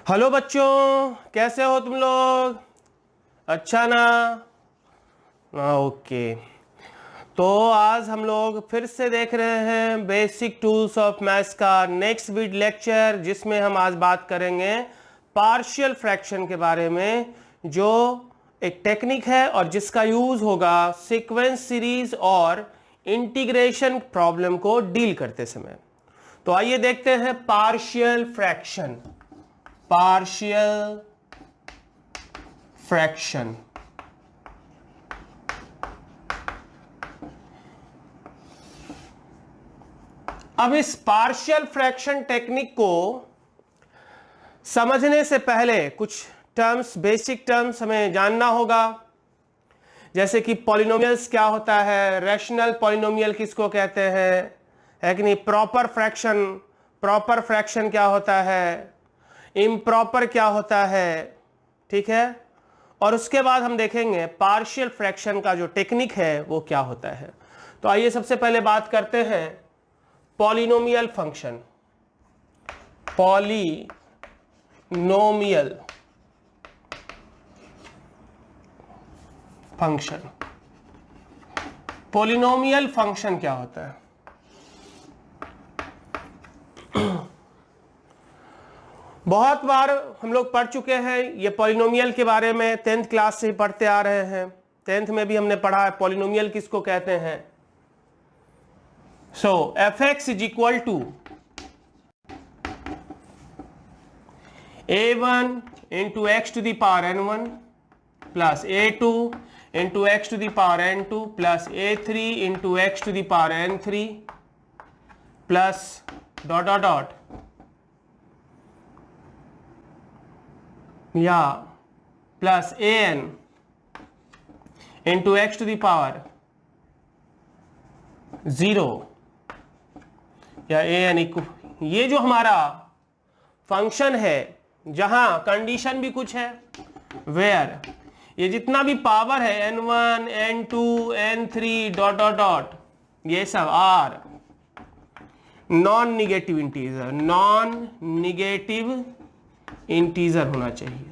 Hello बच्चों, कैसे हो तुम लोग? अच्छा ना? ओके। तो आज हम लोग फिर से देख रहे हैं बेसिक टूल्स ऑफ मैथ्स का नेक्स्ट वीक लेक्चर, जिसमें हम आज बात करेंगे पार्शियल फ्रैक्शन के बारे में, जो एक टेक्निक है और जिसका यूज होगा सीक्वेंस सीरीज और इंटीग्रेशन प्रॉब्लम को डील करते समय। तो आइए देखते हैं पार्शियल फ्रैक्शन। पार्शियल फ्रैक्शन अब इस पार्शियल फ्रैक्शन टेक्निक को समझने से पहले कुछ टर्म्स, बेसिक टर्म्स हमें जानना होगा, जैसे कि पॉलिनोमियल्स क्या होता है, रैशनल पॉलिनोमियल किसको कहते हैं, है कि नहीं, प्रॉपर फ्रैक्शन क्या होता है, इम्प्रॉपर क्या होता है, ठीक है। और उसके बाद हम देखेंगे पार्शियल फ्रैक्शन का जो टेक्निक है वो क्या होता है। तो आइए सबसे पहले बात करते हैं polynomial function. Polynomial function, polynomial function क्या होता है? बहुत बार हम लोग पढ़ चुके हैं ये पॉलिनोमियल के बारे में, 10th क्लास से ही पढ़ते आ रहे हैं। 10th में भी हमने पढ़ा है पॉलिनोमियल किसको कहते हैं। So f(x) is equal to a1 into x to the power n1 plus a2 into x to the power n2 plus a3 into x to the power n3 plus dot dot dot या plus an into x to the power 0 या an equal. ये जो हमारा function है, जहां condition भी कुछ है, वेयर ये जितना भी पावर है n1 n2 n3 dot dot dot, ये सब are non negative integer, non negative integer होना चाहिए,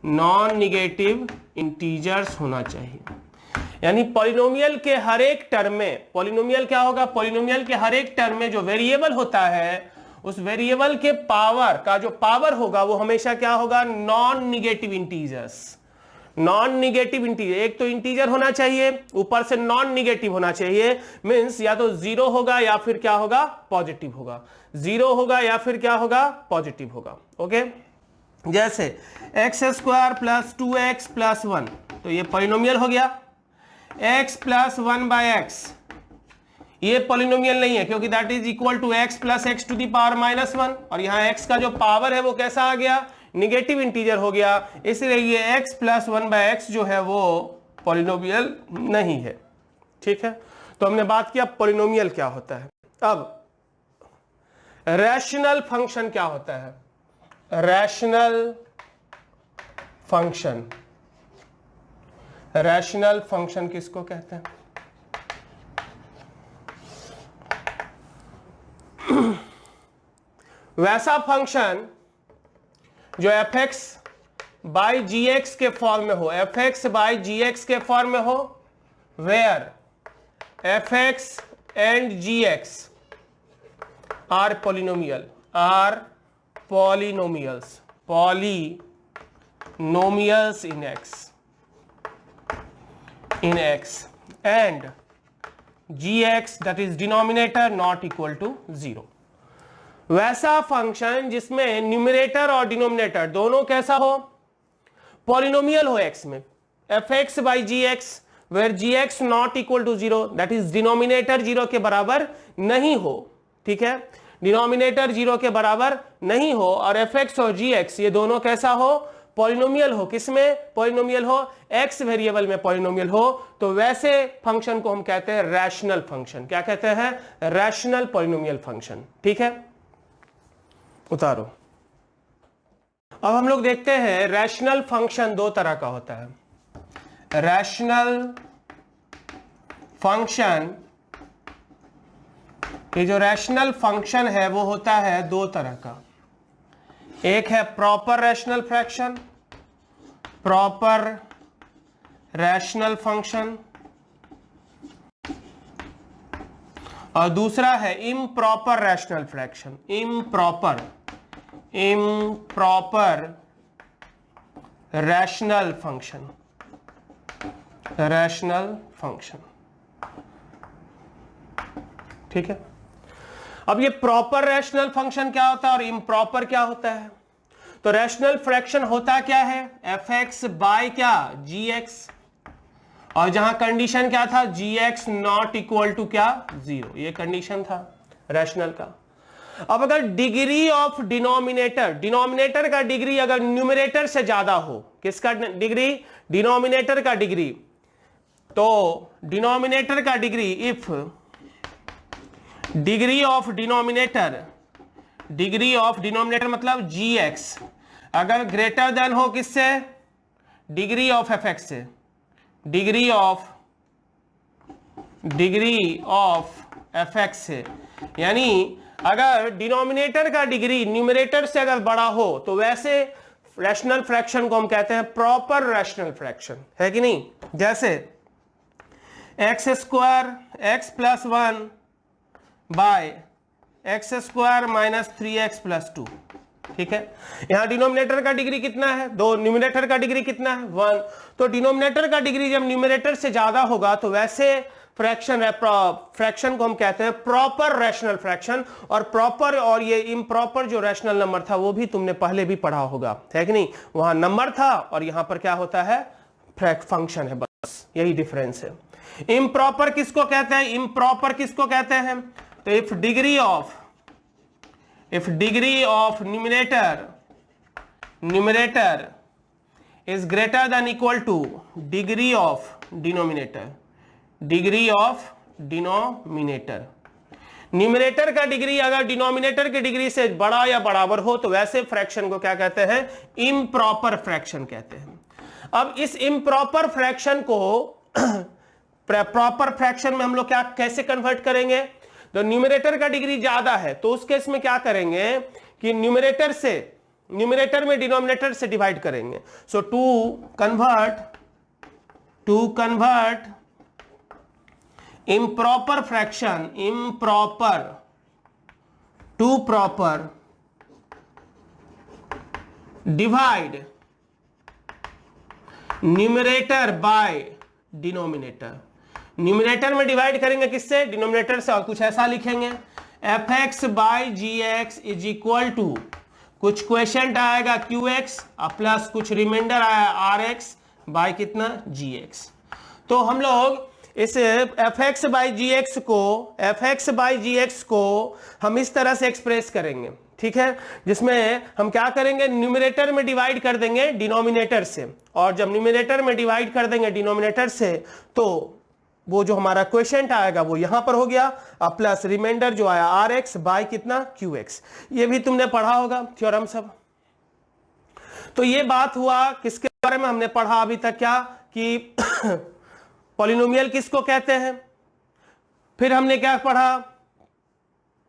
नॉन निगेटिव इंटीजर्स होना चाहिए। यानी पॉलिनोमियल के हर एक टर्म में, पॉलिनोमियल क्या होगा, पॉलिनोमियल के हर एक टर्म में जो वेरिएबल होता है, उस वेरिएबल के पावर का जो पावर होगा वो हमेशा क्या होगा, non negative integers. Non negative integer, एक तो इंटीजर होना चाहिए, ऊपर से नॉन निगेटिव होना चाहिए, मींस या तो जीरो होगा या फिर क्या होगा, पॉजिटिव होगा। जीरो होगा या फिर क्या होगा, पॉजिटिव होगा। ओके, जैसे x square plus 2x plus 1, तो ये पॉलिनोमियल हो गया। x प्लस 1/x ये पॉलिनोमियल नहीं है, क्योंकि that is equal to x plus x to the power -1, और यहां x का जो पावर है वो कैसा आ गया, निगेटिव इंटीजर हो गया, इसलिए ये x प्लस 1/x जो है वो पॉलिनोमियल नहीं है। ठीक है, तो हमने बात किया पॉलिनोमियल क्या होता है। अब रैशनल फंक्शन क्या होता है? रैशनल फंक्शन, रैशनल फंक्शन किसको कहते हैं? वैसा फंक्शन जो f(x) बाई gx के फॉर्म में हो, f(x) बाई gx के फॉर्म में हो, where f(x) and gx are polynomial, are polynomials, polynomials in x and gx that is denominator not equal to 0। वैसा फंक्शन जिसमें न्यूमरेटर और डिनोमिनेटर दोनों कैसा हो, पॉलिनोमियल हो x में, f(x) by gx where gx not equal to 0, that is denominator 0 के बराबर नहीं हो। ठीक है, डिनोमिनेटर 0 के बराबर नहीं हो, और f(x) और gx ये दोनों कैसा हो, पॉलिनोमियल हो। किसमें पॉलिनोमियल हो, x वेरिएबल में पॉलिनोमियल हो। तो वैसे फंक्शन को हम कहते हैं रैशनल फंक्शन। क्या कहते हैं, रैशनल पॉलिनोमियल फंक्शन। ठीक है, उतारो। अब हम लोग देखते हैं रैशनल फंक्शन दो तरह का होता है। रैशनल फंक्शन, ये जो रैशनल फंक्शन है वो होता है दो तरह का। एक है proper rational fraction, proper rational function, और दूसरा है improper rational fraction, improper rational function, rational function. ठीक है, अब ये प्रॉपर रैशनल फंक्शन क्या होता है और इम्प्रॉपर क्या होता है? तो रैशनल फ्रैक्शन होता क्या है? एफ एक्स बाय क्या, जी एक्स, और जहां कंडीशन क्या था, जी एक्स नॉट इक्वल टू क्या, 0, ये कंडीशन था रैशनल का। अब अगर डिग्री ऑफ डिनोमिनेटर, डिनोमिनेटर का डिग्री अगर न्यूमरेटर से ज्यादा हो, किसका डिग्री, डिनोमिनेटर का डिग्री, तो डिनोमिनेटर का degree, if degree of denominator, degree of denominator मतलब जी एक्स अगर ग्रेटर देन हो किससे, डिग्री ऑफ एफ एक्स से, डिग्री ऑफ एफ एक्स से, यानी अगर डिनोमिनेटर का डिग्री न्यूमरेटर से अगर बड़ा हो तो वैसे रैशनल फ्रैक्शन को हम कहते हैं प्रॉपर रैशनल फ्रैक्शन, है कि नहीं? जैसे x square x plus 1 by x square minus 3x plus 2, ठीक है। यहां डिनोमिनेटर का डिग्री कितना है, 2, न्यूमरेटर का डिग्री कितना है, 1। तो डिनोमिनेटर का डिग्री जब न्यूमरेटर से ज्यादा होगा तो वैसे फ्रैक्शन को हम कहते हैं प्रॉपर रैशनल फ्रैक्शन। और प्रॉपर और ये इम्प्रॉपर जो रैशनल नंबर था वो भी तुमने पहले भी पढ़ा होगा, है कि नहीं? वहां नंबर था और यहां पर क्या होता है, फंक्शन है, बस यही डिफरेंस है। इम्प्रॉपर किसको कहते हैं, इम्प्रॉपर किसको कहते हैं? तो if degree of numerator is greater than equal to degree of denominator, numerator का डिग्री अगर डिनोमिनेटर की डिग्री से बड़ा या बराबर हो तो वैसे फ्रैक्शन को क्या कहते हैं, इम्प्रॉपर फ्रैक्शन कहते हैं। अब इस इम्प्रॉपर फ्रैक्शन को प्रॉपर फ्रैक्शन में हम लोग क्या कैसे कन्वर्ट करेंगे? तो न्यूमरेटर का डिग्री ज्यादा है तो उस केस में क्या करेंगे कि न्यूमरेटर में डिनोमिनेटर से डिवाइड करेंगे। So to convert improper fraction to proper, divide numerator by denominator. Numerator में डिवाइड करेंगे किससे, डिनोमिनेटर से, और कुछ ऐसा लिखेंगे f x by g x is equal to, कुछ क्वेश्चन आएगा क्यू एक्स प्लस कुछ रिमाइंडर आया आर एक्स बाई कितना, जी एक्स। तो हम लोग इस f x by g x को हम इस तरह से एक्सप्रेस करेंगे, ठीक है, जिसमें हम क्या करेंगे, न्यूमरेटर में डिवाइड कर देंगे डिनोमिनेटर से, और जब न्यूमरेटर में डिवाइड कर देंगे डिनोमिनेटर से तो वो जो हमारा क्वेश्चन आएगा वो यहां पर हो गया, प्लस रिमाइंडर जो आया आर एक्स बाई कितना, क्यू एक्स। ये भी तुमने पढ़ा होगा थ्योरम सब। तो ये बात हुआ किसके बारे में हमने पढ़ा अभी तक, क्या कि पॉलिनोमियल किसको कहते हैं, फिर हमने क्या पढ़ा,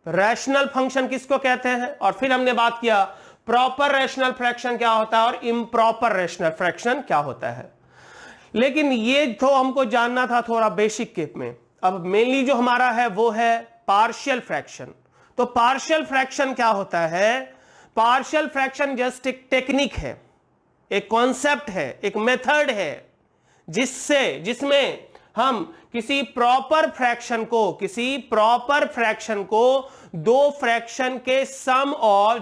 रैशनल फंक्शन किसको कहते हैं, और फिर हमने बात किया प्रॉपर रैशनल फ्रैक्शन क्या होता है और इम्प्रॉपर रैशनल फ्रैक्शन क्या होता है। लेकिन ये तो हमको जानना था थोड़ा बेसिक केप में। अब मेनली जो हमारा है वो है पार्शियल फ्रैक्शन। तो पार्शियल फ्रैक्शन क्या होता है, पार्शियल फ्रैक्शन जस्ट एक टेक्निक है, एक कॉन्सेप्ट है, एक मेथड है जिसमें हम किसी प्रॉपर फ्रैक्शन को दो फ्रैक्शन के सम और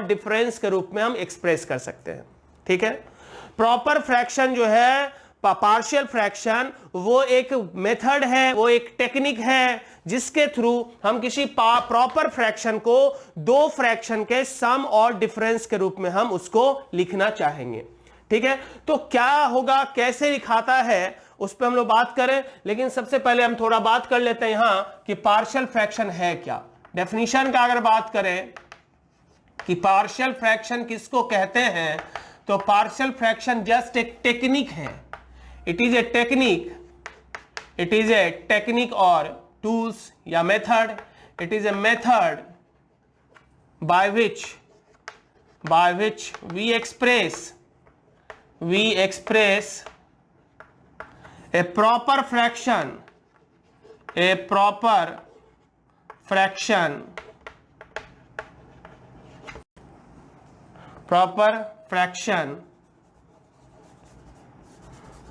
डिफरेंस के रूप में हम एक्सप्रेस कर सकते हैं, ठीक है। प्रॉपर फ्रैक्शन जो है, पार्शियल फ्रैक्शन, वो एक मेथड है, वो एक टेक्निक है जिसके थ्रू हम किसी प्रॉपर फ्रैक्शन को दो फ्रैक्शन के सम और डिफरेंस के रूप में हम उसको लिखना चाहेंगे, ठीक है। तो क्या होगा, कैसे लिखाता है, उस पर हम लोग बात करें, लेकिन सबसे पहले हम थोड़ा बात कर लेते हैं यहां कि पार्शियल फ्रैक्शन है क्या। डेफिनेशन का अगर बात करें कि पार्शियल फ्रैक्शन किसको कहते हैं, तो पार्शियल फ्रैक्शन जस्ट एक टेक्निक है। इट इज ए टेक्निक और टूल्स या method. It is a method by which we express a proper fraction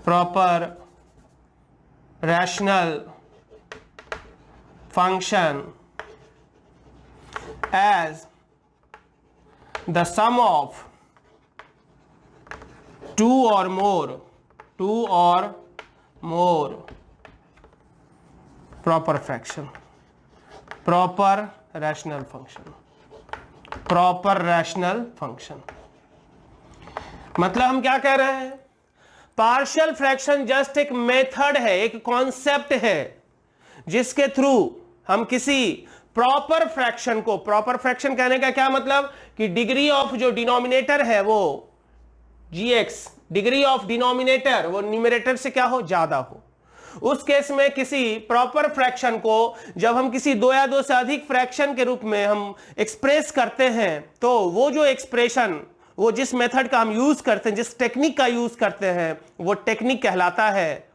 proper rational function as the sum of two or more proper fraction, proper rational function। मतलब हम क्या कह रहे हैं, partial fraction just एक method है, एक concept है जिसके थ्रू हम किसी प्रॉपर फ्रैक्शन को, प्रॉपर फ्रैक्शन कहने का क्या मतलब कि डिग्री ऑफ जो डिनोमिनेटर है वो gx, डिग्री ऑफ डिनोमिनेटर वो न्यूमरेटर से क्या हो, ज्यादा हो। उस केस में किसी प्रॉपर फ्रैक्शन को जब हम किसी दो या दो से अधिक फ्रैक्शन के रूप में हम एक्सप्रेस करते हैं तो वो जो एक्सप्रेशन, वो जिस मेथड का हम यूज करते हैं, जिस टेक्निक का यूज करते हैं, वो टेक्निक कहलाता है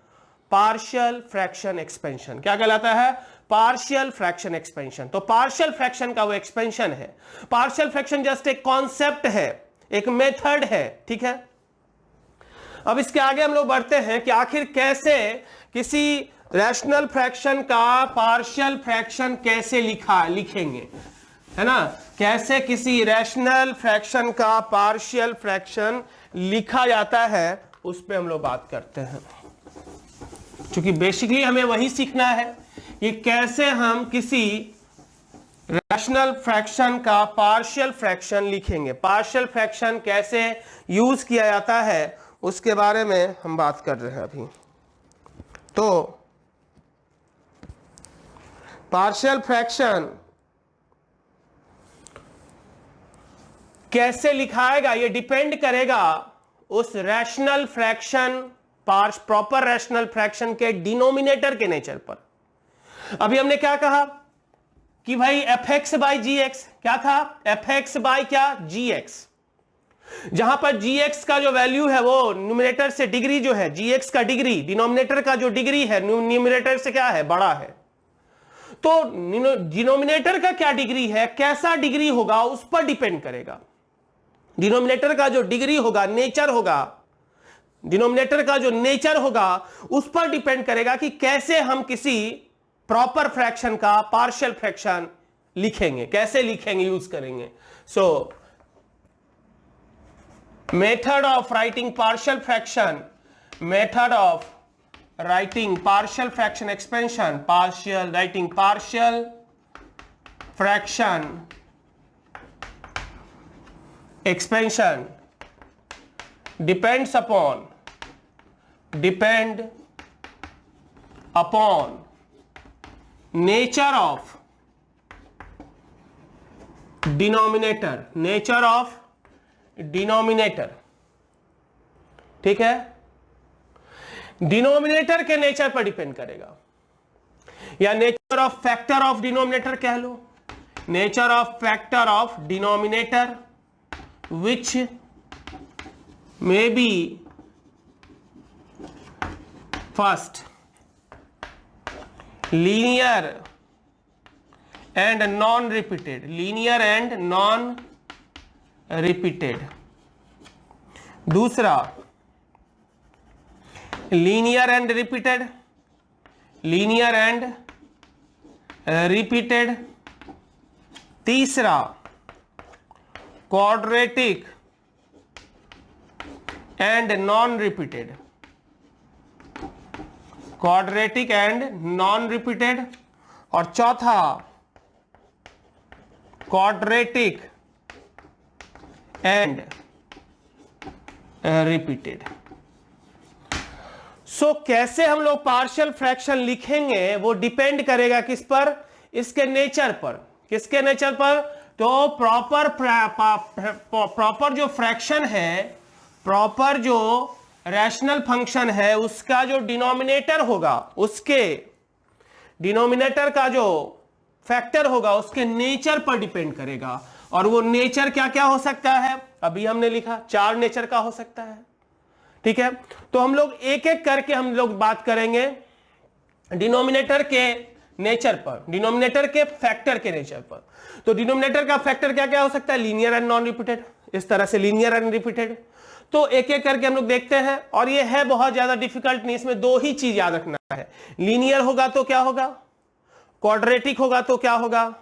पार्शियल फ्रैक्शन एक्सपेंशन। क्या कहलाता है, पार्शियल फ्रैक्शन एक्सपेंशन। तो पार्शियल फ्रैक्शन का वो एक्सपेंशन है। पार्शियल फ्रैक्शन जस्ट एक कॉन्सेप्ट है, एक मेथड है, ठीक है। अब इसके आगे हम लोग बढ़ते हैं कि आखिर कैसे किसी रैशनल फ्रैक्शन का पार्शियल फ्रैक्शन कैसे लिखेंगे, है ना, कैसे किसी रैशनल फ्रैक्शन का पार्शियल फ्रैक्शन लिखा जाता है, उस पे हम लोग बात करते हैं। क्योंकि बेसिकली हमें वही सीखना है कि कैसे हम किसी रैशनल फ्रैक्शन का पार्शियल फ्रैक्शन लिखेंगे, पार्शियल फ्रैक्शन कैसे यूज किया जाता है, उसके बारे में हम बात कर रहे हैं अभी। तो पार्शियल फ्रैक्शन कैसे लिखाएगा, ये डिपेंड करेगा उस rational fraction, proper rational fraction के डिनोमिनेटर के नेचर पर। अभी हमने क्या कहा कि भाई fx बाई जी एक्स, क्या था, fx बाई क्या, gx, जहां पर gx का जो वैल्यू है वो न्यूमरेटर से डिग्री जो है, gx का डिग्री, डिनोमिनेटर का जो डिग्री है न्यूमरेटर से क्या है, बड़ा है। तो डिनोमिनेटर का क्या डिग्री है, कैसा डिग्री होगा, उस पर डिपेंड करेगा। डिनोमिनेटर का जो डिग्री होगा, नेचर होगा, डिनोमिनेटर का जो नेचर होगा उस पर डिपेंड करेगा कि कैसे हम किसी प्रॉपर फ्रैक्शन का पार्शियल फ्रैक्शन लिखेंगे, कैसे लिखेंगे, यूज करेंगे। सो method of writing partial fraction, method of writing partial fraction expansion, writing partial fraction expansion depend upon nature of denominator, ठीक है, डिनोमिनेटर के नेचर पर डिपेंड करेगा, या nature of factor of denominator कह लो, nature of factor of denominator which may be first linear and non-repeated, दूसरा linear and repeated, तीसरा quadratic and non-repeated, और चौथा quadratic and repeated। सो कैसे हम लोग पार्शियल फ्रैक्शन लिखेंगे वो डिपेंड करेगा किस पर, इसके नेचर पर। किसके नेचर पर, तो प्रॉपर जो फ्रैक्शन है, प्रॉपर जो रैशनल फंक्शन है, उसका जो डिनोमिनेटर होगा, उसके डिनोमिनेटर का जो फैक्टर होगा, उसके नेचर पर डिपेंड करेगा। और वो नेचर क्या क्या हो सकता है, अभी हमने लिखा 4 नेचर का हो सकता है। ठीक है, तो हम लोग एक एक करके हम लोग बात करेंगे डिनोमिनेटर के नेचर पर, डिनोमिनेटर के फैक्टर के नेचर पर। तो डिनोमिनेटर का फैक्टर क्या क्या हो सकता है, लीनियर एंड नॉन रिपीटेड, इस तरह से लीनियर एंड रिपीटेड। तो एक एक करके हम लोग देखते हैं, और ये है बहुत ज्यादा डिफिकल्ट नहीं, इसमें 2 ही चीज याद रखना है, लीनियर होगा तो क्या होगा, क्वाड्रेटिक होगा तो क्या होगा,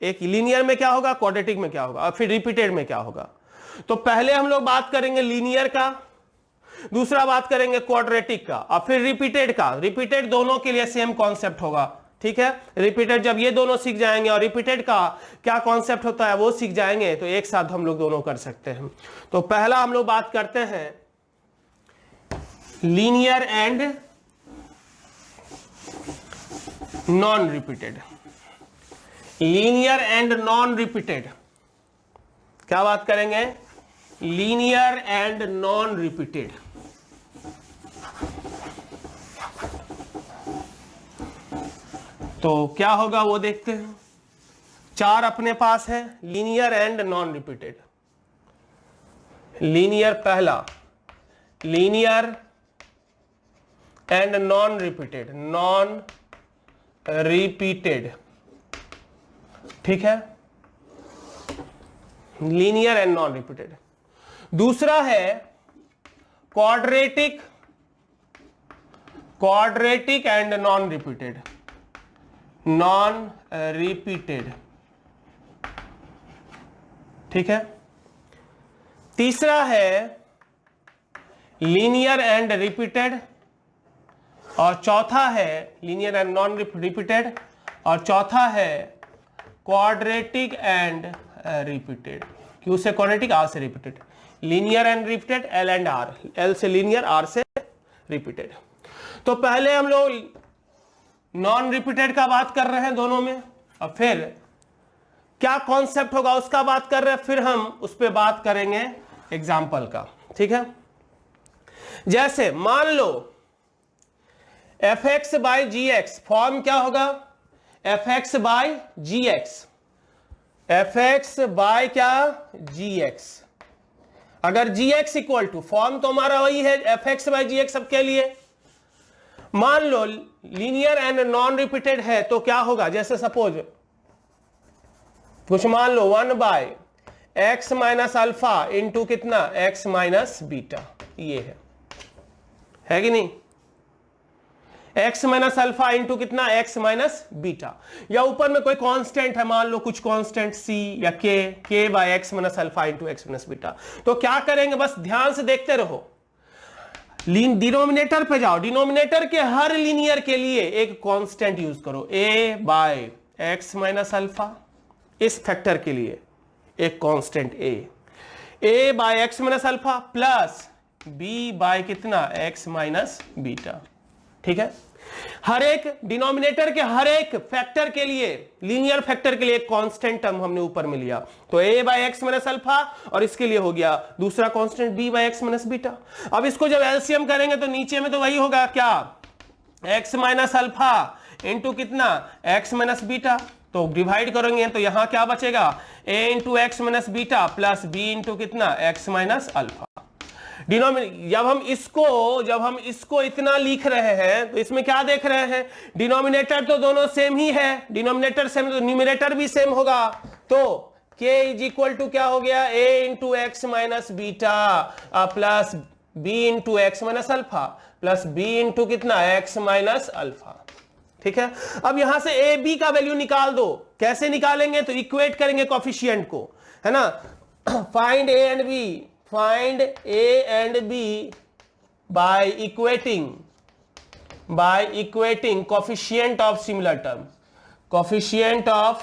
एक लीनियर में क्या होगा, क्वाड्रेटिक में क्या होगा, और फिर रिपीटेड में क्या होगा। तो पहले हम लोग बात करेंगे लीनियर का, दूसरा बात करेंगे क्वाड्रेटिक का, और फिर रिपीटेड का। रिपीटेड दोनों के लिए सेम कॉन्सेप्ट होगा। ठीक है, रिपीटेड जब ये दोनों सीख जाएंगे और रिपीटेड का क्या कॉन्सेप्ट होता है वो सीख जाएंगे, तो एक साथ हम लोग दोनों कर सकते हैं। तो पहला हम लोग बात करते हैं linear and non repeated. Linear and non repeated, क्या बात करेंगे, लीनियर एंड नॉन रिपीटेड। तो क्या होगा वो देखते हैं। 4 अपने पास है, linear and non repeated. Linear पहला, linear and non repeated, non repeated. ठीक है, लीनियर एंड नॉन रिपीटेड। दूसरा है quadratic, quadratic and non repeated, non repeated. ठीक है, तीसरा है लीनियर एंड रिपीटेड, और चौथा है लीनियर एंड नॉन रिपीटेड, और चौथा है क्वाड्रेटिक एंड रिपीटेड। क्यू से क्वाड्रेटिक, आर से repeated. Linear and repeated, L and R, L से लीनियर, आर से रिपीटेड। तो पहले हम लोग नॉन रिपीटेड का बात कर रहे हैं दोनों में, और फिर क्या कॉन्सेप्ट होगा उसका बात कर रहे हैं, फिर हम उस पर बात करेंगे एग्जाम्पल का। ठीक है, जैसे मान लो f x by g x, form क्या होगा, f x by g x, f x by क्या, जी एक्स। अगर g x equal to, form तो हमारा वही है f x by g x सबके लिए। मान लो लीनियर एंड नॉन रिपीटेड है तो क्या होगा, जैसे सपोज कुछ मान लो 1 by x minus alpha into कितना, एक्स माइनस बीटा, ये है कि नहीं, एक्स माइनस अल्फा इंटू कितना, एक्स माइनस बीटा। या ऊपर में कोई कांस्टेंट है, मान लो कुछ कांस्टेंट सी या K by x minus alpha into x minus beta. तो क्या करेंगे, बस ध्यान से देखते रहो, डिनोमिनेटर पे जाओ, डिनोमिनेटर के हर लीनियर के लिए एक कांस्टेंट यूज करो, A by x minus alpha, इस फैक्टर के लिए एक constant A by x minus alpha plus B by कितना, एक्स माइनस बीटा। ठीक है, हर एक डिनोमिनेटर के हर एक फैक्टर के लिए, लीनियर फैक्टर के लिए एक कांस्टेंट टर्म हमने ऊपर में लिया, तो a by x minus alpha, और इसके लिए हो गया दूसरा constant b by x minus beta. अब इसको जब एलसीएम करेंगे तो नीचे में तो वही होगा क्या, x माइनस अल्फा इंटू कितना, x माइनस बीटा। तो डिवाइड करेंगे तो यहां क्या बचेगा, a into x minus beta plus b into कितना, x माइनस अल्फा। जब हम इसको इतना लिख रहे हैं तो इसमें क्या देख रहे हैं, डिनोमिनेटर तो दोनों सेम ही है, डिनोमिनेटर सेम तो न्यूमरेटर भी सेम होगा। तो k इज इक्वल टू क्या हो गया, a into x minus beta plus b into x minus alpha plus b into कितना, x माइनस अल्फा। ठीक है, अब यहां से a b का वैल्यू निकाल दो। कैसे निकालेंगे, तो इक्वेट करेंगे कोफिशिएंट को, है ना, find a and b, find a and b by equating coefficient of similar term, coefficient of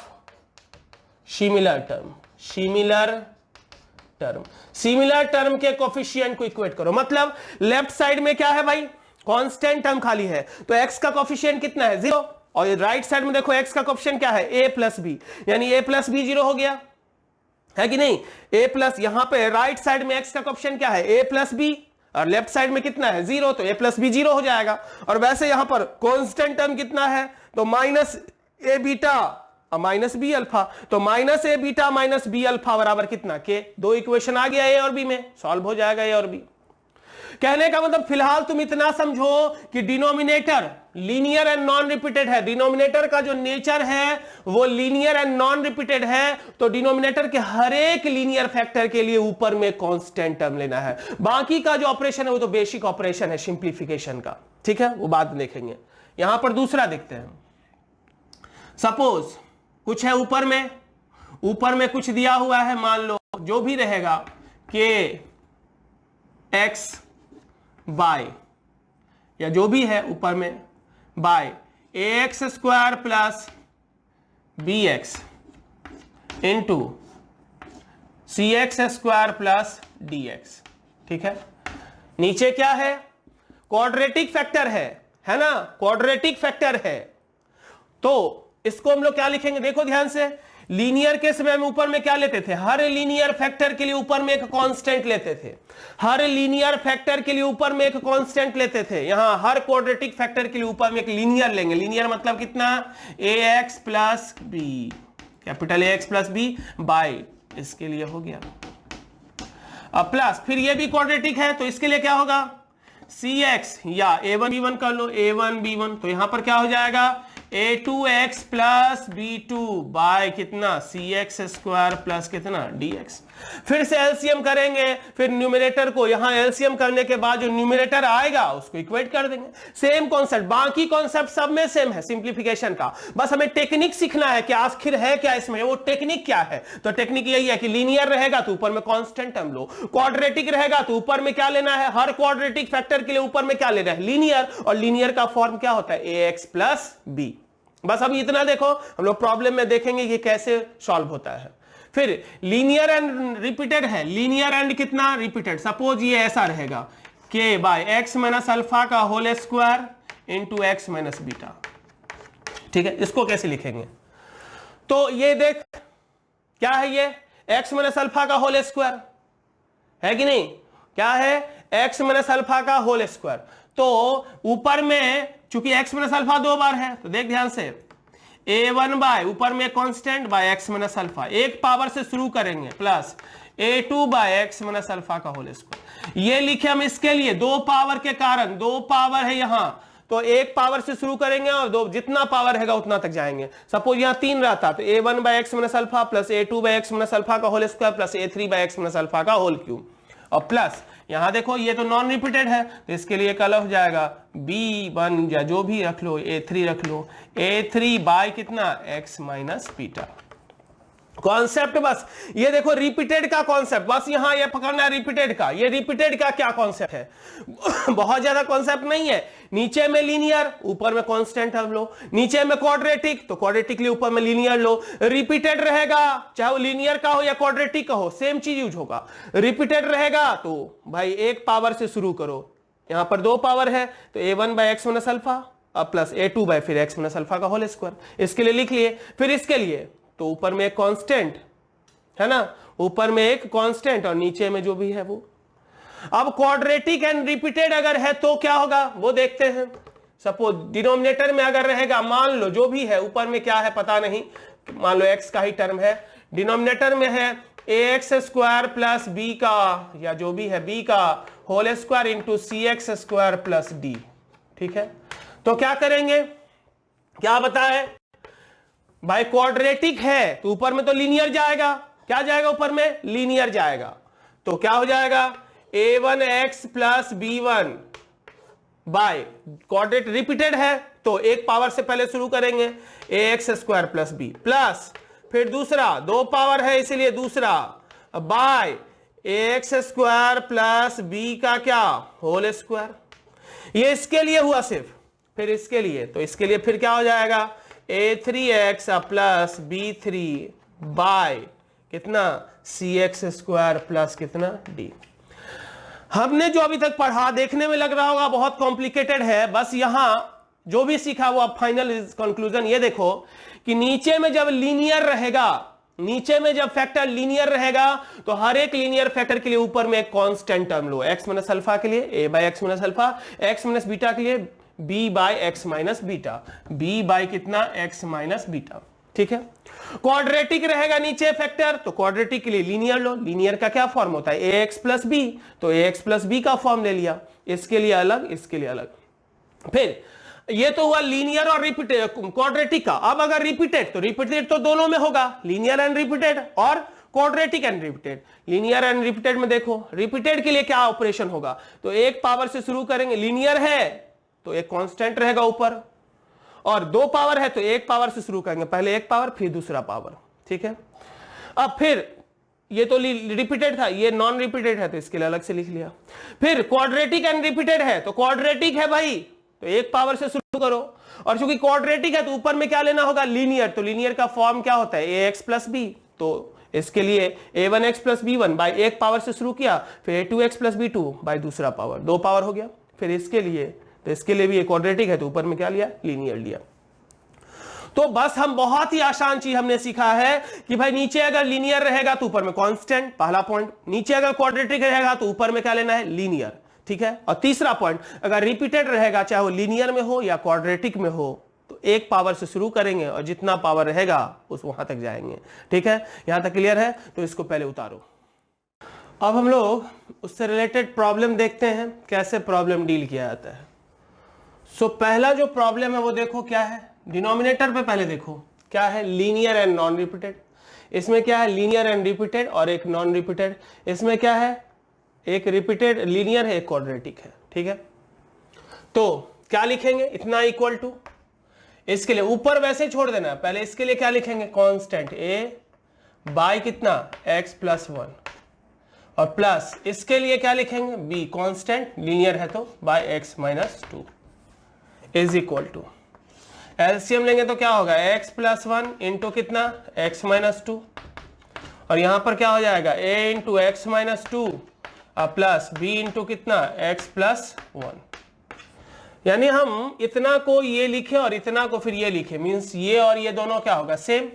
similar term के कोफिशिएंट को इक्वेट करो। मतलब लेफ्ट साइड में क्या है भाई, कांस्टेंट टर्म खाली है, तो x का कोफिशिएंट कितना है, 0, और राइट साइड में देखो x का कोफिशिएंट क्या है, a प्लस बी, यानी a प्लस बी 0 हो गया, है कि नहीं, a प्लस, यहां पे राइट साइड में x का कोफिशिएंट क्या है, a प्लस बी, और लेफ्ट साइड में कितना है, 0, तो a प्लस बी 0 हो जाएगा। और वैसे यहां पर कांस्टेंट टर्म कितना है, तो minus A beta minus be alpha, तो minus A beta minus be alpha बराबर कितना के, दो इक्वेशन आ गया ए और बी में, सॉल्व हो जाएगा ए और बी। कहने का मतलब फिलहाल तुम इतना समझो कि denominator linear and non repeated है, डिनोमिनेटर का जो नेचर है वो लीनियर एंड नॉन रिपीटेड है, तो डिनोमिनेटर के हर एक लीनियर फैक्टर के लिए ऊपर में कांस्टेंट टर्म लेना है। बाकी का जो ऑपरेशन है वो तो बेसिक ऑपरेशन है सिंप्लीफिकेशन का, ठीक है, वो बाद में देखेंगे। यहां पर दूसरा देखते हैं। सपोज कुछ है ऊपर में कुछ दिया हुआ है, मान लो जो भी रहेगा के एक्स बाय, या जो भी है ऊपर में, by A x square plus B x into C x square plus D x, ठीक है। नीचे क्या है, क्वाड्रेटिक फैक्टर है ना, क्वाड्रेटिक फैक्टर है, तो इसको हम लोग क्या लिखेंगे, देखो ध्यान से। लीनियर के समय में ऊपर में क्या लेते थे, हर लीनियर फैक्टर के लिए ऊपर में एक कांस्टेंट लेते थे, हर लीनियर फैक्टर के लिए ऊपर में एक कांस्टेंट लेते थे। यहां हर क्वाड्रेटिक फैक्टर के लिए ऊपर में एक लीनियर लेंगे। लीनियर मतलब कितना, A x plus B, capital A x plus B by, इसके लिए हो गया। अब प्लस, फिर ये भी क्वाड्रेटिक है तो इसके लिए क्या होगा, सी एक्स या ए वन बी वन कर लो, ए वन बी वन, तो यहां पर क्या हो जाएगा, A two x plus B two by कितना, सी एक्स स्क्वायर प्लस कितना, डी एक्स। फिर से एलसीएम करेंगे, फिर न्यूमरेटर को, यहां एलसीएम करने के बाद जो न्यूमरेटर आएगा उसको इक्वेट कर देंगे। सेम कॉन्सेप्ट, बाकी कॉन्सेप्ट सब में सेम है सिंप्लीफिकेशन का, बस हमें टेक्निक सीखना है कि आखिर है क्या इसमें, वो टेक्निक क्या है। तो टेक्निक यही है कि लीनियर रहेगा तो ऊपर में कांस्टेंट टर्म लो, क्वाड्रेटिक रहेगा तो ऊपर में क्या लेना है, हर क्वाड्रेटिक फैक्टर के लिए ऊपर में क्या लेना है, लीनियर, और लीनियर का फॉर्म क्या होता है, ए एक्स प्लस बी। बस अभी इतना देखो, हम लोग प्रॉब्लम में देखेंगे कि कैसे सॉल्व होता है। फिर लीनियर एंड रिपीटेड है, लीनियर एंड कितना, रिपीटेड। सपोज ये ऐसा रहेगा, K by x minus alpha का whole square into x minus beta, ठीक है। इसको कैसे लिखेंगे, तो ये देख क्या है, ये एक्स माइनस अल्फा का होल स्क्वायर है कि नहीं, क्या है, एक्स माइनस अल्फा का होल स्क्वायर। तो ऊपर में चूंकि एक्स माइनस अल्फा दो बार है, तो देख ध्यान से, ए वन बाय ऊपर में constant by x minus alpha, एक पावर से शुरू करेंगे, plus A two by x minus alpha का होल स्क्वायर। ये लिखे हम इसके लिए, दो पावर के कारण, दो पावर है यहां, तो एक पावर से शुरू करेंगे और दो, जितना पावर रहेगा उतना तक जाएंगे। सपोज यहां तीन रहता तो A one by x minus alpha plus A two by x minus alpha का whole square plus A three by x minus alpha का होल क्यूब, और प्लस यहां देखो ये तो नॉन रिपीटेड है तो इसके लिए कल हो जाएगा b1 या जो भी रख लो, a3 रख लो, a3 बाय कितना, x माइनस बीटा। कॉन्सेप्ट बस ये देखो, रिपीटेड का कॉन्सेप्ट बस यहां ये पकड़ना है, रिपीटेड का। ये रिपीटेड का क्या कॉन्सेप्ट है, बहुत ज्यादा कॉन्सेप्ट नहीं है। नीचे में लीनियर, ऊपर में कांस्टेंट हम लो, नीचे में क्वाड्रेटिक तो क्वाड्रेटिक लिए ऊपर में लीनियर लो। रिपीटेड रहेगा चाहे वो लीनियर का हो या क्वाड्रेटिक का हो, सेम चीज यूज होगा। रिपीटेड रहेगा तो भाई एक पावर से शुरू करो, यहां पर दो पावर है तो a1 by x minus alpha plus a2 by फिर एक्स माइनस अल्फा का होल स्क्वायर, इसके लिए लिख लिए। फिर इसके लिए तो ऊपर में एक कांस्टेंट है ना, ऊपर में एक कांस्टेंट और नीचे में जो भी है वो। अब क्वाड्रेटिक एंड रिपीटेड अगर है तो क्या होगा वो देखते हैं। सपोज डिनोमिनेटर में अगर रहेगा, मान लो जो भी है, ऊपर में क्या है पता नहीं, मान लो x का ही टर्म है, डिनोमिनेटर में है ए एक्स स्क्वायर प्लस बी का या जो भी है b का whole square into C x square plus D, ठीक है। तो क्या करेंगे, क्या बताए भाई, क्वाड्रेटिक है तो ऊपर में तो लीनियर जाएगा, क्या जाएगा ऊपर में, लीनियर जाएगा। तो क्या हो जाएगा, a1x plus b1 bye, quadrat repeated है तो एक पावर से पहले शुरू करेंगे, ax square plus b plus फिर दूसरा, दो पावर है इसीलिए दूसरा, by ax square plus b का क्या, होल स्क्वायर। ये इसके लिए हुआ सिर्फ, फिर इसके लिए, तो इसके लिए फिर क्या हो जाएगा, a3x प्लस b3 बाय कितना, cx स्क्वायर प्लस कितना d। हमने जो अभी तक पढ़ा देखने में लग रहा होगा बहुत कॉम्प्लिकेटेड है, बस यहां जो भी सीखा वो अब फाइनल कंक्लूजन ये देखो कि नीचे में जब लीनियर रहेगा, नीचे में जब फैक्टर लीनियर रहेगा तो हर एक लीनियर फैक्टर के लिए ऊपर में एक कांस्टेंट टर्म लो। एक्स माइनस अल्फा के लिए a by x minus alpha, x minus beta के लिए b by x minus beta, b by कितना, एक्स माइनस बीटा। ठीक है। क्वाड्रेटिक रहेगा नीचे फैक्टर, तो क्वाड्रेटिक के लिए लीनियर लो। लीनियर का क्या फॉर्म होता है, ax प्लस बी, तो ax प्लस बी का फॉर्म ले लिया, इसके लिए अलग, इसके लिए अलग। फिर ये तो हुआ लीनियर और रिपीटेड क्वाड्रेटिक का। अब अगर रिपीटेड, तो रिपीटेड तो दोनों में होगा, लीनियर एंड रिपीटेड और quadratic and repeated. Linear and repeated में देखो, रिपीटेड के लिए क्या ऑपरेशन होगा, तो एक पावर से शुरू करेंगे। लीनियर है तो एक कांस्टेंट रहेगा ऊपर, और दो पावर है तो एक पावर से शुरू करेंगे, पहले एक पावर फिर दूसरा पावर, ठीक है। अब फिर ये तो रिपीटेड था, ये नॉन रिपीटेड है तो इसके लिए अलग से लिख लिया। फिर क्वाड्रेटिक एंड रिपीटेड है, तो क्वाड्रेटिक है भाई तो एक पावर से शुरू करो, और चूंकि क्वाड्रेटिक है तो ऊपर में क्या लेना होगा, लीनियर। तो लीनियर का फॉर्म क्या होता है, ax प्लस बी, तो इसके लिए a1x प्लस b1 बाई एक पावर से शुरू किया, फिर a2x प्लस b2 बाई दूसरा पावर, दो पावर हो गया। फिर इसके लिए, तो इसके लिए भी ये क्वाड्रेटिक है तो ऊपर में क्या लिया, लीनियर लिया। तो बस हम बहुत ही आसान चीज हमने सीखा है कि भाई नीचे अगर लीनियर रहेगा तो ऊपर में कांस्टेंट, पहला पॉइंट। नीचे अगर क्वाड्रेटिक रहेगा तो ऊपर में क्या लेना है, लीनियर, ठीक है। और तीसरा पॉइंट, अगर रिपीटेड रहेगा चाहे वो लीनियर में हो या क्वाड्रेटिक में हो, तो एक पावर से शुरू करेंगे और जितना पावर रहेगा उस वहां तक जाएंगे, ठीक है। यहां तक क्लियर है, तो इसको पहले उतारो। अब हम लोग उससे रिलेटेड प्रॉब्लम देखते हैं, कैसे प्रॉब्लम डील किया जाता है। सो पहला जो प्रॉब्लम है वो देखो क्या है, डिनोमिनेटर पे पहले देखो क्या है, लीनियर एंड नॉन रिपीटेड। इसमें क्या है, लीनियर एंड रिपीटेड और एक नॉन रिपीटेड। इसमें क्या है, एक रिपीटेड लीनियर है, एक क्वाड्रेटिक है, ठीक है। तो क्या लिखेंगे, इतना इक्वल टू, इसके लिए ऊपर वैसे छोड़ देना, पहले इसके लिए क्या लिखेंगे, कांस्टेंट a बाय कितना, x प्लस 1, और प्लस इसके लिए क्या लिखेंगे, b कांस्टेंट, लीनियर है तो by x minus 2 is equal to, LCM लेंगे तो क्या होगा, x प्लस 1 इंटू कितना, x माइनस 2, और यहां पर क्या हो जाएगा, a into x minus 2 plus b into कितना, x प्लस 1। यानी हम इतना को ये लिखे और इतना को फिर ये लिखे, मींस ये और ये दोनों क्या होगा, सेम,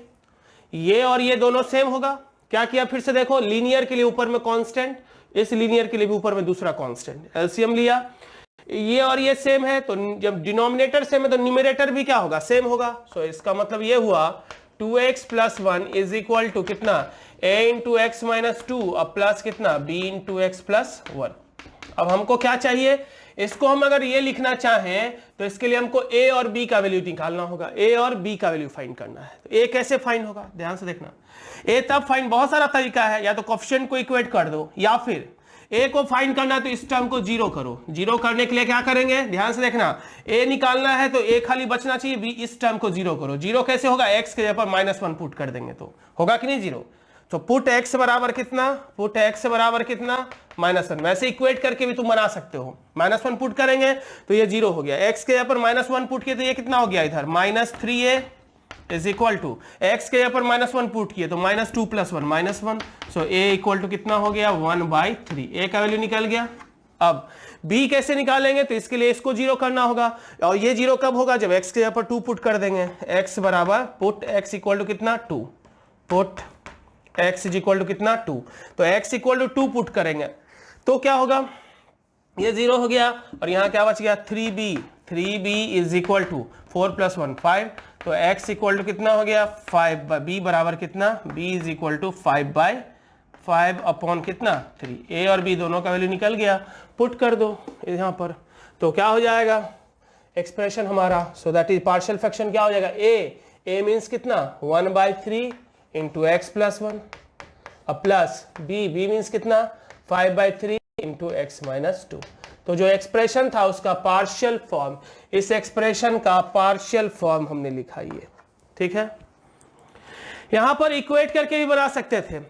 ये और ये दोनों सेम होगा। क्या किया, फिर से देखो, लीनियर के लिए ऊपर में कांस्टेंट, इस लीनियर के लिए भी ऊपर में दूसरा कांस्टेंट, एलसीएम लिया, ये और ये सेम है, तो जब डिनोमिनेटर सेम है तो न्यूमरेटर भी क्या होगा, सेम होगा। सो इसका मतलब ये हुआ 2x plus 1 is equal to कितना, a इंटू एक्स माइनस 2 अब प्लस कितना, b इंटू एक्स प्लस 1। अब हमको क्या चाहिए, इसको हम अगर ये लिखना चाहें तो इसके लिए हमको a और b का वैल्यू निकालना होगा, a और b का वैल्यू फाइंड करना है। तो a कैसे फाइंड होगा, ध्यान से देखना, a तब फाइंड, बहुत सारा तरीका है, या तो कोएफिशिएंट को इक्वेट कर दो, या फिर a को फाइंड करना है तो इस टर्म को जीरो करो। जीरो करने के लिए क्या करेंगे, ध्यान से देखना, a निकालना है तो a खाली बचना चाहिए, b इस टर्म को जीरो करो। जीरो कैसे होगा, x के जगह पर -1 पुट कर देंगे तो होगा कि नहीं जीरो। तो पुट x बराबर कितना, पुट x बराबर कितना, -1। वैसे इक्वेट करके भी तुम बना सकते हो, -1 पुट करेंगे तो ये जीरो हो गया, x के जगह पर -1 पुट किए तो ये कितना हो गया इधर, -3a is equal to, x के पर -1 पुट किए तो -2 plus 1 -1, so a equal to कितना हो गया, 1/3, a का वैल्यू निकल गया। अब b कैसे निकालेंगे, तो इसके लिए इसको जीरो करना होगा, और ये जीरो कब होगा, जब x के जगह पर 2 पुट कर देंगे। x बराबर पुट x इक्वल टू कितना, 2, put x is equal to कितना, 2, तो x इक्वल टू 2 पुट करेंगे तो क्या होगा, ये जीरो हो गया, और यहाँ क्या बच गया, 3b is equal to 4 plus 1 5, तो x इक्वल टू कितना हो गया, 5, b बराबर कितना, b is equal to 5/5 upon कितना 3, a और b दोनों का वैल्यू निकल गया, पुट कर दो यहाँ पर, तो क्या हो जाएगा एक्सप्रेशन हमारा, so that is partial fraction क्या हो जाएगा, a मीन्स कितना 1/3 into x plus 1 plus b means कितना 5/3 इंटू एक्स माइनस 2। तो जो एक्सप्रेशन था उसका पार्शियल फॉर्म, इस एक्सप्रेशन का पार्शियल फॉर्म हमने लिखा ये, ठीक है। यहां पर इक्वेट करके भी बना सकते थे,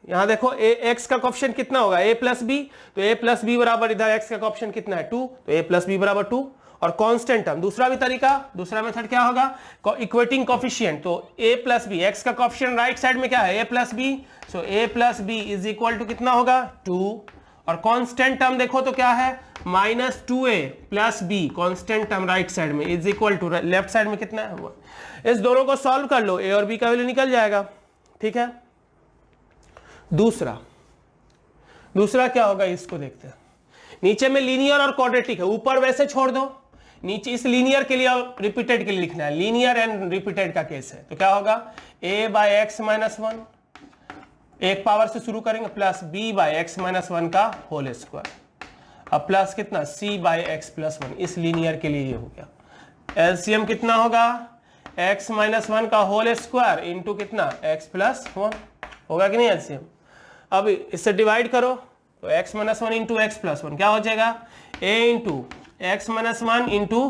यहां देखो x का कोएफिशिएंट कितना होगा, a प्लस बी, तो a प्लस बी बराबर इधर x का कोएफिशिएंट कितना है 2, तो a प्लस बी बराबर 2, और कांस्टेंट टर्म, दूसरा भी तरीका, दूसरा मेथड क्या होगा, इक्वेटिंग कोएफिशिएंट, तो a प्लस बी, x का कोएफिशिएंट राइट साइड में क्या है, a plus b, so a plus b is equal to कितना होगा 2, और कांस्टेंट टर्म देखो तो क्या है -2a plus b, constant term right side में is equal to left side में कितना है, इस दोनों को सॉल्व कर लो, a और b का वैल्यू निकल जाएगा, ठीक है। दूसरा क्या होगा, इसको देखते हैं। नीचे में लीनियर और क्वाड्रेटिक है, ऊपर वैसे छोड़ दो, नीचे इस लीनियर के लिए और रिपीटेड के लिए लिखना है, लीनियर एंड रिपीटेड का केस है, तो क्या होगा a by x minus one, एक पावर से शुरू करेंगे, plus b by x minus one का होल स्क्वायर, अब प्लस कितना c by x plus one, इस लीनियर के लिए ये हो गया। एलसीएम कितना होगा, x माइनस वन का होल स्क्वायर इंटू कितना x प्लस वन, होगा कि नहीं एलसीएम। अब इससे डिवाइड करो तो x minus one into x plus one क्या हो जाएगा, a into x minus one into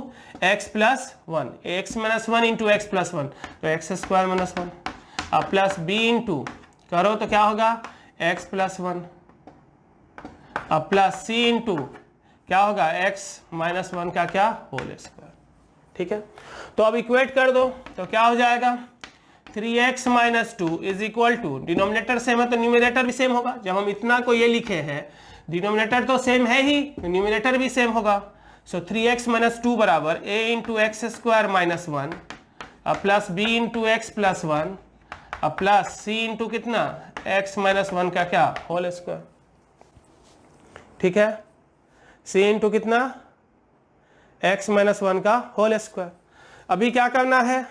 x plus one, x minus one into x plus one तो एक्स स्क्वायर माइनस वन, अब प्लस b इंटू करो तो क्या होगा x प्लस वन, अब प्लस c इंटू क्या होगा x माइनस वन का क्या होल स्क्वायर। ठीक है, तो अब इक्वेट कर दो तो क्या हो जाएगा 3x minus two is equal to, denominator same है तो न्यूमरेटर भी सेम होगा, जब हम इतना को ये लिखे हैं डिनोमिनेटर तो सेम है ही, न्यूमरेटर भी सेम होगा। सो 3x माइनस टू बराबर a into x square minus one, अब plus b into x plus one, अब प्लस c इंटू कितना x माइनस वन का क्या होल स्क्वायर। ठीक है, c इंटू कितना x माइनस वन का होल स्क्वायर। अभी क्या करना है,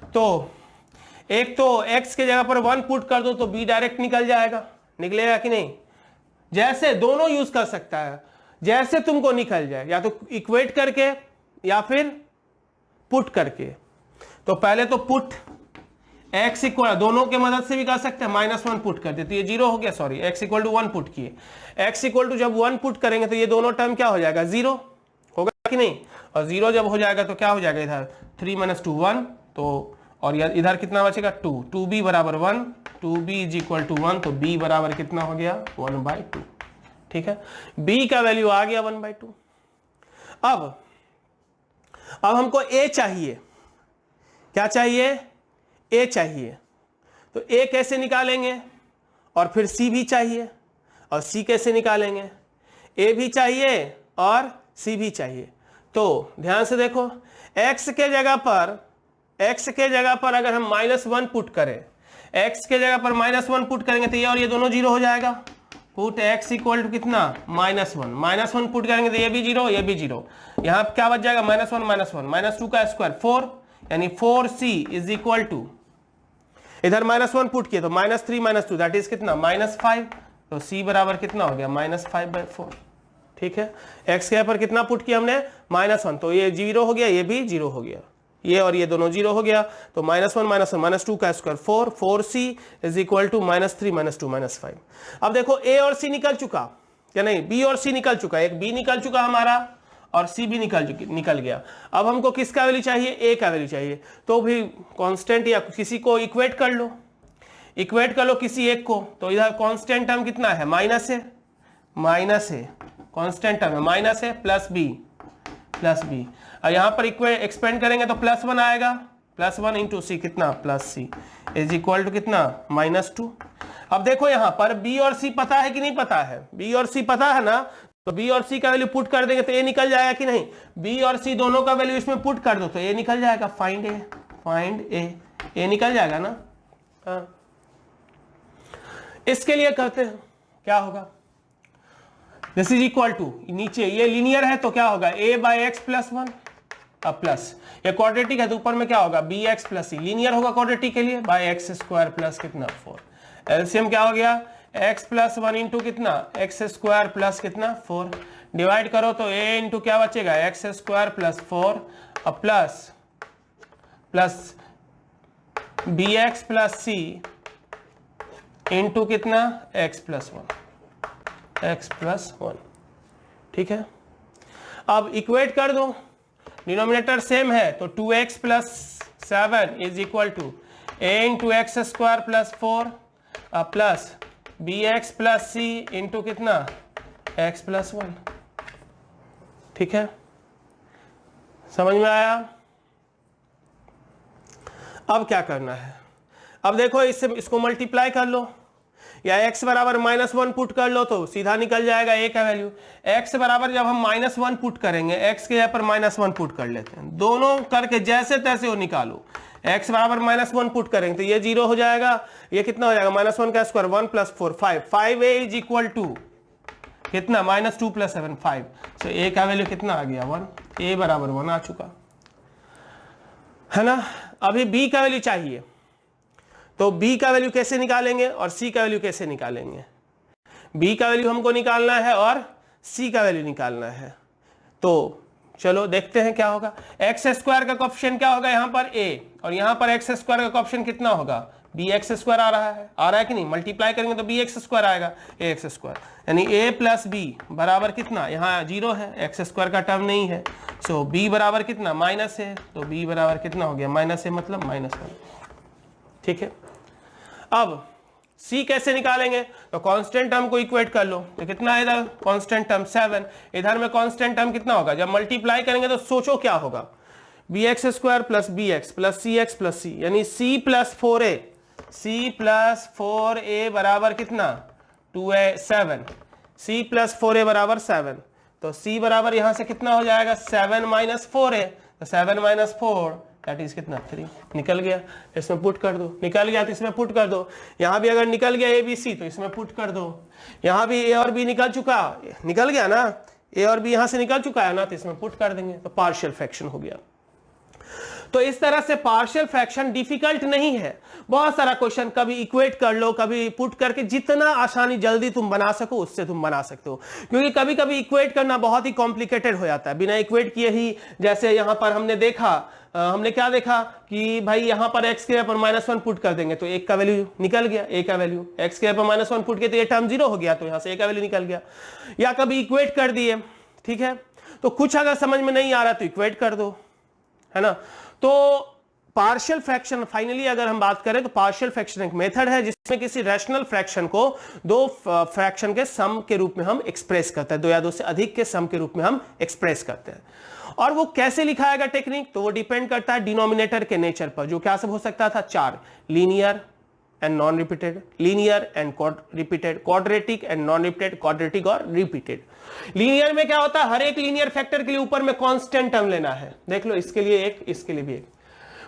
तो एक तो x के जगह पर 1 पुट कर दो तो b डायरेक्ट निकल जाएगा, निकलेगा कि नहीं, जैसे दोनों यूज कर सकता है, जैसे तुमको निकल जाए, या तो इक्वेट करके या फिर पुट करके। तो पहले तो पुट x इक्वल, दोनों के मदद से भी कर सकते हैं, माइनस वन पुट कर दे तो ये जीरो हो गया, sorry x equal to one put किए, x इक्वल टू जब वन पुट करेंगे तो ये दोनों टर्म क्या हो जाएगा जीरो, होगा कि नहीं, और जीरो जब हो जाएगा तो क्या हो जाएगा इधर 3 माइनस टू 1, तो और इधर कितना बचेगा 2, 2b बराबर 1, 2b इज इक्वल टू 1, तो b बराबर कितना हो गया 1/2। ठीक है, b का वैल्यू आ गया 1/2। अब हमको a चाहिए, क्या चाहिए, a चाहिए, तो a कैसे निकालेंगे, और फिर c भी चाहिए, और c कैसे निकालेंगे, a भी चाहिए और c भी चाहिए। तो ध्यान से देखो, x के जगह पर अगर हम -1 पुट करें, x के जगह पर -1 पुट करेंगे तो ये और ये दोनों जीरो हो जाएगा, पुट x इक्वल टू कितना -1 पुट करेंगे तो ये भी जीरो, ये भी जीरो, यहाँ क्या बच जाएगा -1 -2 का स्क्वायर 4, यानी 4c इज इक्वल टू, इधर -1 पुट किए तो -3 -2 दैट इज कितना -5, तो c बराबर कितना हो गया -5/4। ठीक है, x के पर कितना पुट किया हमने -1, तो ये जीरो हो गया, ये भी जीरो हो गया, ये और ये दोनों जीरो हो गया, तो -1 -2 का square 4, 4c is equal to -3 -2 -5। अब देखो a और c निकल चुका या नहीं, b और c निकल चुका, एक b निकल चुका हमारा और c भी निकल गया। अब हमको किसका वैल्यू चाहिए, a का वैल्यू चाहिए, तो भी कांस्टेंट या किसी को इक्वेट कर लो किसी एक को, तो इधर कांस्टेंट टर्म कितना है माइनस है, कांस्टेंट टर्म है माइनस है, प्लस बी, और यहाँ पर एक्सपेंड करेंगे तो +1 आएगा, +1 इंटू सी कितना +c इज इक्वल टू कितना -2। अब देखो यहाँ पर b और c पता है कि नहीं पता है, b और c पता है ना, तो b और c का वैल्यू पुट कर देंगे तो a निकल जाएगा कि नहीं, b और c दोनों का वैल्यू इसमें पुट कर दो तो a निकल जाएगा, फाइंड a निकल जाएगा ना। हाँ, इसके लिए करते हैं, क्या होगा, दिस इज इक्वल टू, नीचे ये लीनियर है तो क्या होगा a बाई एक्स प्लस 1, अब प्लस ये क्वाड्रेटिक है तो ऊपर में क्या होगा bx प्लस c, लीनियर होगा क्वाड्रेटिक के लिए, बाई एक्स स्क्वायर प्लस कितना 4, एलसीएम क्या हो गया x प्लस 1 इंटू कितना एक्स स्क्वायर प्लस कितना 4, डिवाइड करो तो a इंटू क्या बचेगा एक्स स्क्वायर प्लस 4, अब plus bx plus c into कितना x प्लस 1। ठीक है, अब इक्वेट कर दो, डिनोमिनेटर सेम है तो 2x plus 7 is equal to a into x square plus 4 plus bx plus c into कितना x प्लस 1। ठीक है, समझ में आया। अब क्या करना है, अब देखो इसको मल्टीप्लाई कर लो, या x बराबर -1 पुट कर लो तो सीधा निकल जाएगा a का वैल्यू, x बराबर जब हम -1 पुट करेंगे, x के यहाँ पर -1 पुट कर लेते हैं, दोनों करके जैसे तैसे वो निकालो, x बराबर -1 पुट करेंगे तो ये जीरो हो जाएगा, ये कितना हो जाएगा -1 का square 1 plus 4 5a is equal to कितना -2 प्लस 7 5, तो a का वैल्यू कितना आ गया 1। a बराबर 1 आ चुका है ना। अभी b का वैल्यू चाहिए, तो b का वैल्यू कैसे निकालेंगे और c का वैल्यू कैसे निकालेंगे? b का वैल्यू हमको निकालना है और c का वैल्यू निकालना है। तो चलो देखते हैं क्या होगा। एक्स स्क्वायर का कोएफिशिएंट क्या होगा यहाँ पर a, और यहाँ पर एक्स स्क्वायर का कोएफिशिएंट कितना होगा? बी एक्स स्क्वायर आ रहा है कि नहीं? मल्टीप्लाई करेंगे तो बी एक्स स्क्वायर आएगा, ए एक्स स्क्वायर, यानी a प्लस बी बराबर कितना? यहाँ 0 है, एक्स स्क्वायर का टर्म नहीं है, सो b बराबर कितना? माइनस है, तो b बराबर कितना हो गया? माइनस है, मतलब -1। ठीक है, अब c कैसे निकालेंगे? तो कांस्टेंट टर्म को इक्वेट कर लो, तो कितना है इधर? कांस्टेंट टर्म 7, इधर में कांस्टेंट टर्म कितना होगा? जब मल्टीप्लाई करेंगे तो सोचो क्या होगा? B x square plus B x plus c x plus c, यानी c plus 4a, c plus 4a बराबर कितना? 2a 7, c प्लस 4a बराबर 7, तो c बराबर यहां से कितना हो जाएगा? 7 माइनस 4a, तो 7 माइनस 4 दैट इज कितना? 3। निकल गया, इसमें पुट कर दो, निकल गया तो इसमें पुट कर दो। यहाँ भी अगर निकल गया a b c तो इसमें पुट कर दो। यहाँ भी a और b निकल गया ना, a और b यहाँ से निकल चुका है ना, तो इसमें पुट कर देंगे, तो पार्शियल फ्रैक्शन हो गया। तो इस तरह से पार्शियल फ्रैक्शन डिफिकल्ट नहीं है। बहुत सारा क्वेश्चन कभी इक्वेट कर लो, कभी पुट करके, जितना आसानी जल्दी तुम बना सको उससे तुम बना सकते हो, क्योंकि कभी कभी इक्वेट करना बहुत ही कॉम्प्लिकेटेड हो जाता है बिना इक्वेट किए ही। जैसे यहाँ पर हमने देखा, हमने क्या देखा कि भाई यहाँ पर x के पर -1 पुट कर देंगे तो एक का वैल्यू निकल गया, a का वैल्यू, x के पर -1 पुट किए तो ये टर्म 0 हो गया, तो यहाँ से a का वैल्यू निकल गया। या कभी इक्वेट कर दिए, ठीक है, तो कुछ अगर समझ में नहीं आ रहा तो इक्वेट कर दो, है ना। तो पार्शियल फ्रैक्शन, फाइनली अगर हम बात करें तो पार्शियल फ्रैक्शन एक मेथड है जिसमें किसी रैशनल फ्रैक्शन को दो फ्रैक्शन के सम के रूप में हम एक्सप्रेस करते हैं, दो या दो से अधिक के सम के रूप में हम एक्सप्रेस करते हैं। और वो कैसे लिखाएगा टेक्निक, तो वो डिपेंड करता है डिनोमिनेटर के नेचर पर, जो क्या सब हो सकता था? 4, linear and non repeated, linear and repeated, quadratic and non repeated, quadratic और रिपीटेड। लीनियर में क्या होता है? हर एक लीनियर फैक्टर के लिए ऊपर में कांस्टेंट टर्म लेना है, देख लो, इसके लिए एक, इसके लिए भी एक।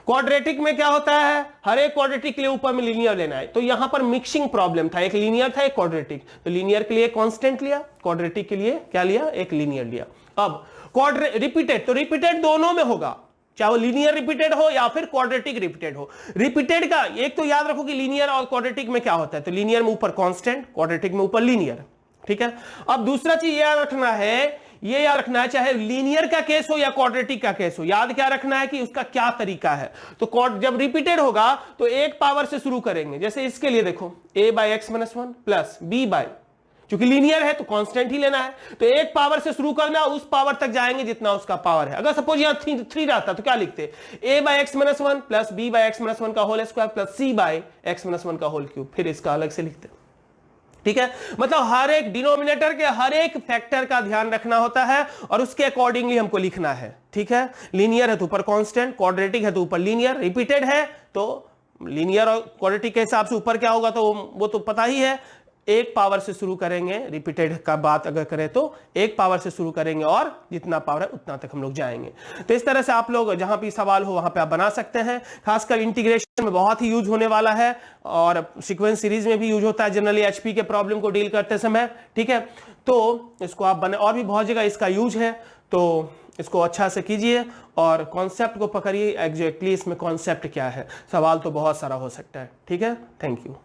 क्वाड्रेटिक में क्या होता है? हर एक क्वाड्रेटिक के लिए ऊपर में लीनियर लेना है। तो यहां पर मिक्सिंग प्रॉब्लम था, एक लीनियर था, एक क्वाड्रेटिक, तो लीनियर के लिए कांस्टेंट लिया, क्वाड्रेटिक के लिए क्या लिया? एक लीनियर लिया। अब रिपीटेड, तो रिपीटेड दोनों में होगा, चाहे वो लीनियर रिपीटेड हो या फिर क्वाड्रेटिक रिपीटेड हो। रिपीटेड का एक तो याद रखो कि लीनियर और क्वाड्रेटिक में क्या होता है, तो लीनियर में ऊपर कांस्टेंट, क्वाड्रेटिक में ऊपर लीनियर, ठीक है। अब दूसरा चीज याद रखना है, ये याद रखना है, चाहे लीनियर का केस हो या क्वाड्रेटिक का केस हो, याद क्या रखना है कि उसका क्या तरीका है। तो जब रिपीटेड होगा तो एक पावर से शुरू करेंगे, जैसे इसके लिए देखो, a by x minus 1 plus b by, क्योंकि लीनियर है तो कांस्टेंट ही लेना है, तो एक पावर से शुरू करना, उस पावर तक जाएंगे जितना उसका पावर है। अगर सपोज यहाँ 3 रहता तो क्या लिखते? a by x minus 1 plus b by x minus 1 का whole square plus c by x minus 1 का होल क्यूब, फिर इसका अलग से लिखते, ठीक है। मतलब हर एक डिनोमिनेटर के हर एक फैक्टर का ध्यान रखना होता है और उसके अकॉर्डिंगली हमको लिखना है, ठीक है। लीनियर है तो ऊपर कांस्टेंट, क्वाड्रेटिक है तो ऊपर लीनियर, रिपीटेड है तो लीनियर और क्वाड्रेटिक के हिसाब से ऊपर क्या होगा तो वो तो पता ही है, एक पावर से शुरू करेंगे। रिपीटेड का बात अगर करें तो एक पावर से शुरू करेंगे और जितना पावर है उतना तक हम लोग जाएंगे। तो इस तरह से आप लोग जहां भी सवाल हो वहां पे आप बना सकते हैं। खासकर इंटीग्रेशन में बहुत ही यूज होने वाला है और सीक्वेंस सीरीज में भी यूज होता है जनरली एचपी के प्रॉब्लम को डील करते समय, ठीक है। तो इसको आप बने, और भी बहुत जगह इसका यूज है, तो इसको अच्छा से कीजिए और कॉन्सेप्ट को पकड़िए, एग्जैक्टली इसमें कॉन्सेप्ट क्या है। सवाल तो बहुत सारा हो सकता है, ठीक है। Thank you.